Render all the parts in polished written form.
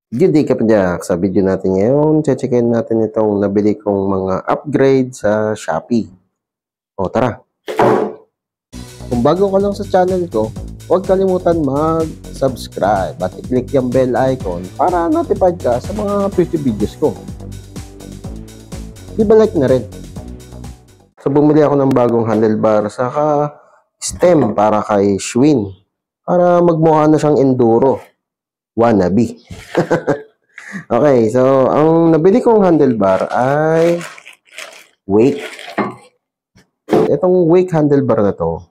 Good day Kapajak! Sa video natin ngayon, checkin natin itong nabili kong mga upgrade sa Shopee. O tara! Kung bago ka lang sa channel ko, huwag kalimutan mag-subscribe at i-click yung bell icon para notified ka sa mga future videos ko. Iba-like na rin. So bumili ako ng bagong handlebar saka stem para kay Schwinn para magmukha na siyang enduro. Wannabe. Okay, so ang nabili kong handlebar ay Wake. Itong Wake handlebar na to,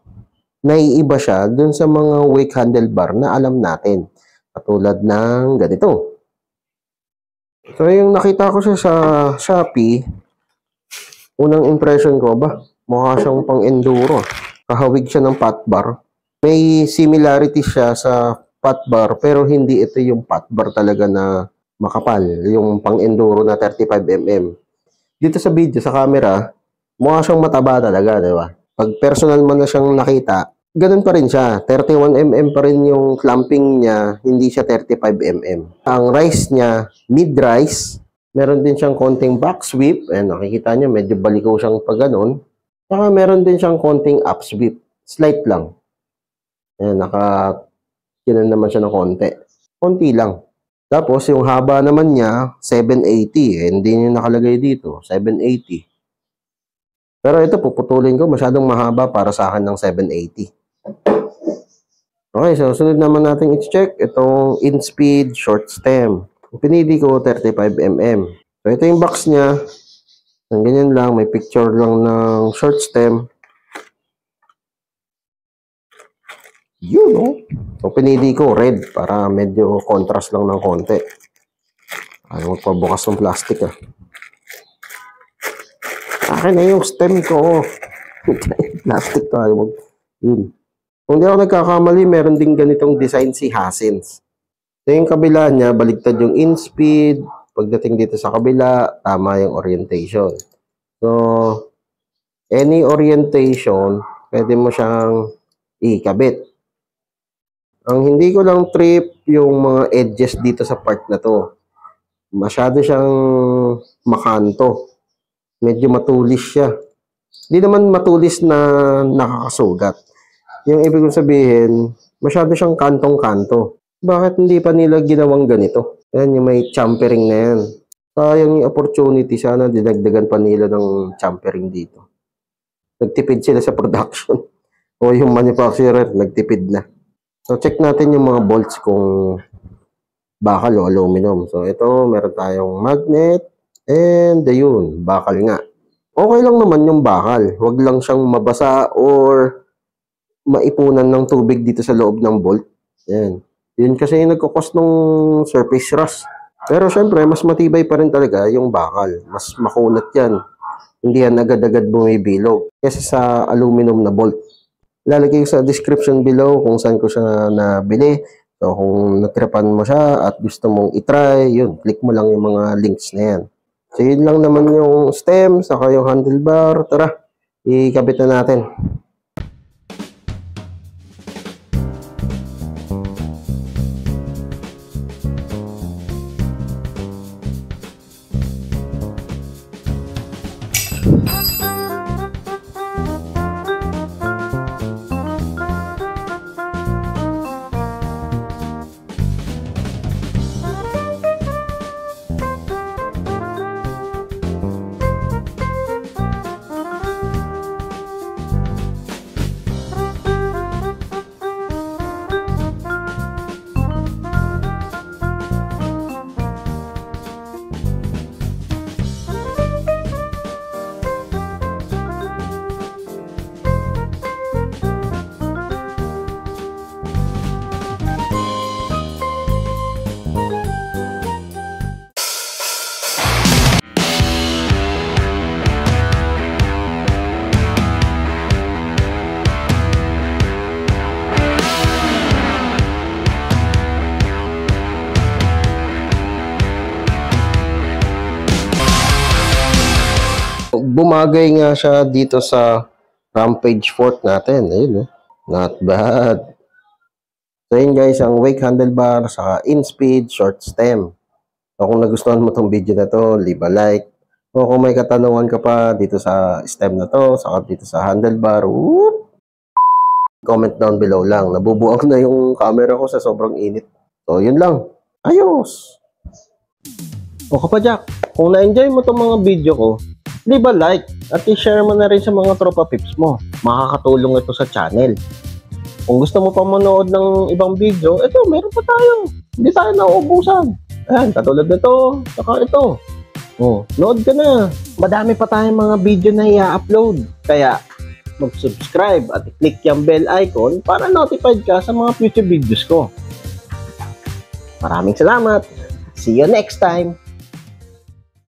naiiba siya dun sa mga Wake handlebar na alam natin. Katulad ng ganito. So yung nakita ko siya sa Shopee, unang impression ko, mukha siyang pang enduro. Kahawig siya ng pot bar. May similarity siya sa pot bar pero hindi ito yung pot bar talaga na makapal, yung pang-enduro na 35mm. Dito sa video, sa camera, mukha siyang mataba talaga, di ba? Pag personal mo na siyang nakita, ganun pa rin siya. 31mm pa rin yung clamping niya, hindi siya 35mm. Ang rise niya, mid-rise. Meron din siyang konting back sweep. Ayan, nakikita niyo, medyo baliko siyang pag ganun. Saka meron din siyang konting up sweep. Slight lang. Ayan, kinan naman siya ng konti. Konti lang. Tapos, yung haba naman niya, 780. Hindi niya nakalagay dito. 780. Pero ito, puputulin ko. Masyadong mahaba para sa akin ng 780. Okay, so sunod naman natin i-check itong InSpeed short stem. Pinili ko 35mm. So, ito yung box niya. Ganyan lang. May picture lang ng short stem. Yun, no? So, pinili ko red para medyo contrast lang ng konti. Ayaw magpabukas ng plastic, Akin na yung stem ko. Plastic to. Yun. Kung di ako nagkakamali, meron din ganitong design si Hassens. So, yung kabila niya, baligtad yung InSpeed. Pagdating dito sa kabila, tama yung orientation. So, any orientation, pwede mo siyang ikabit. Ang hindi ko lang trip yung mga edges dito sa part na to. Masyado siyang makanto. Medyo matulis siya. Hindi naman matulis na nakakasugat. Yung ibig kong sabihin, masyado siyang kantong-kanto. Bakit hindi pa nila ginawang ganito? Ayan, yung may champering na yan. Sayang yung opportunity. Sana dinagdagan pa nila ng champering dito. Nagtipid sila sa production. O yung manufacturer, nagtipid na. So, check natin yung mga bolts kung bakal o aluminum. So, ito, meron tayong magnet. And, ayun, bakal nga. Okay lang naman yung bakal. Huwag lang siyang mabasa or maipunan ng tubig dito sa loob ng bolt. Yan. Yun kasi yung nagkukos ng surface rust. Pero, syempre, mas matibay pa rin talaga yung bakal. Mas makunat yan. Hindi yan agad-agad bumibilog. Kasi sa aluminum na bolt. Lalagay ko sa description below kung saan ko siya nabili. So, kung natripan mo siya at gusto mong itry, yun, click mo lang yung mga links na yan. So, yun lang naman yung stem, saka yung handlebar. Tara, ikabit na natin. Bumagay nga siya dito sa Rampage Fork natin. Ayun, not bad. So yun guys, ang Wake handlebar, saka InSpeed short stem. O kung nagustuhan mo tong video na to, leave a like. O kung may katanungan ka pa dito sa stem na to, saka dito sa handlebar, comment down below lang. Nabubuang na yung camera ko sa sobrang init. So, yun lang. Ayos! O kapadyak, kung na-enjoy mo tong mga video ko, leave a like at i-share mo na rin sa mga tropa pips mo. Makakatulong ito sa channel. Kung gusto mo pa manood ng ibang video, ito, meron pa tayo. Hindi tayo nauubusan. Ayan, katulad nito, saka ito. Oh, nood ka na. Madami pa tayong mga video na i-upload. Kaya, mag-subscribe at i-click yung bell icon para notified ka sa mga future videos ko. Maraming salamat. See you next time.